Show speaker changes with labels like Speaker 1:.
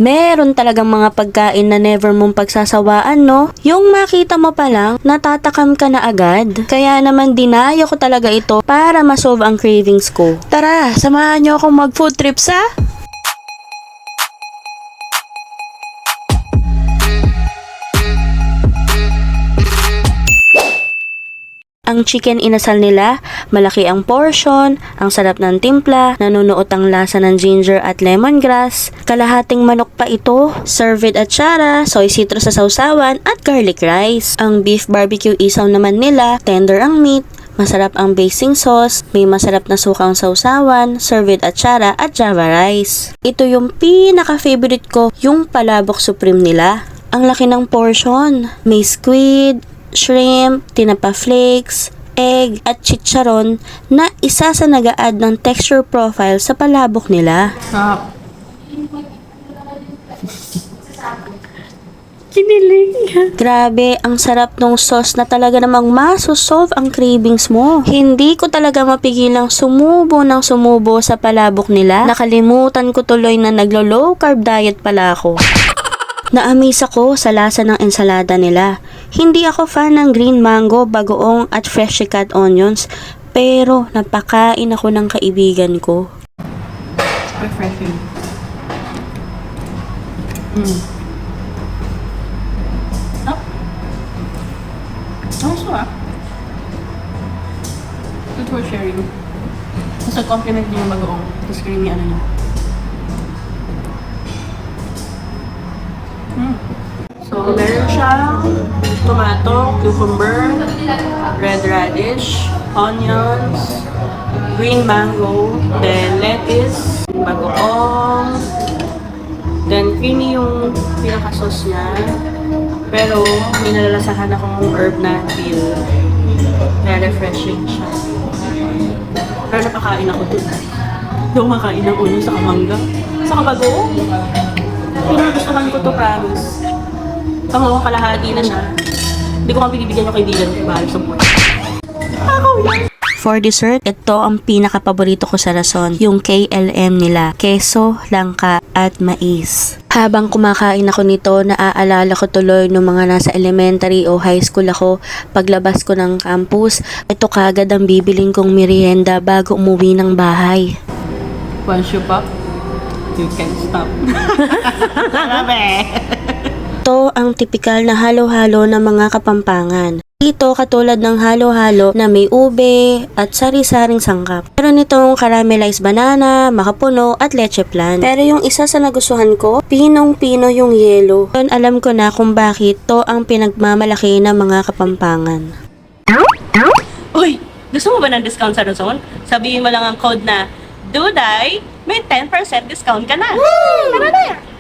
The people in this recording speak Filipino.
Speaker 1: Meron talagang mga pagkain na never mong pagsasawaan, no? Yung makita mo pa lang, natatakam ka na agad. Kaya naman dinayo ko talaga ito para ma-solve ang cravings ko. Tara, samahan niyo akong mag-food trip sa... Ang chicken inasal nila, malaki ang portion, ang sarap ng timpla, nanunuot ang lasa ng ginger at lemongrass, kalahating manok pa ito, serve with atsara, soy citrus sa sausawan at garlic rice. Ang beef barbecue isaw naman nila, tender ang meat, masarap ang basing sauce, may masarap na sukang sausawan, serve with atsara at java rice. Ito yung pinaka-favorite ko, yung palabok supreme nila. Ang laki ng portion, may squid, shrimp, tinapa flakes, egg, at chicharon na isa sa nag-a-add ng texture profile sa palabok nila. Kinilig. Grabe, ang sarap ng sauce na talaga namang masosolve ang cravings mo. Hindi ko talaga mapigilang sumubo ng sumubo sa palabok nila. Nakalimutan ko tuloy na naglo-low carb diet pala ako. Na-amaze ako sa lasa ng ensalada nila. Hindi ako fan ng green mango, bagoong at freshly cut onions, pero napakain ako ng kaibigan ko.
Speaker 2: Refreshing. Oh. Ang sarap. Good for sharing. Mas compliment niyo yung bagoong. Tapos creamy ano niya. So, meron siyang tomato, cucumber, red radish, onions, green mango, then lettuce, bagoong, then creamy yung pinaka-sauce niya. Pero, may nalalasahan akong herb na dill. Kaya refreshing siya. Pero napakain ako dun. Hindi ako makain ng ulo sa kamangga. Sa kabagoong. Pinagustuhan ko to, promise. Pangawang kalahati na siya. Hindi ko kang binibigyan yung kaibigan ko. Bahal sa buwan. Ako yan!
Speaker 1: For dessert, ito ang pinaka-paborito ko sa rason, yung KLM nila, keso, langka, at mais. Habang kumakain ako nito, naaalala ko tuloy nung mga nasa elementary o high school ako, paglabas ko ng campus, ito kagad ang bibiling kong merienda bago umuwi ng bahay.
Speaker 2: Once you pop, you can't stop. Grabe!
Speaker 1: Ito ang tipikal na halo-halo ng mga Kapampangan. Ito katulad ng halo-halo na may ube at sari-saring sangkap. Meron nitong caramelized banana, makapuno at leche flan. Pero yung isa sa nagustuhan ko, pinong-pino yung yelo. Doon alam ko na kung bakit to ang pinagmamalaki ng mga Kapampangan.
Speaker 2: Uy! Gusto mo ba ng discount sa Razon? Sabihin mo lang ang code na DUDAY, may 10% discount ka na. Woo! Tara na!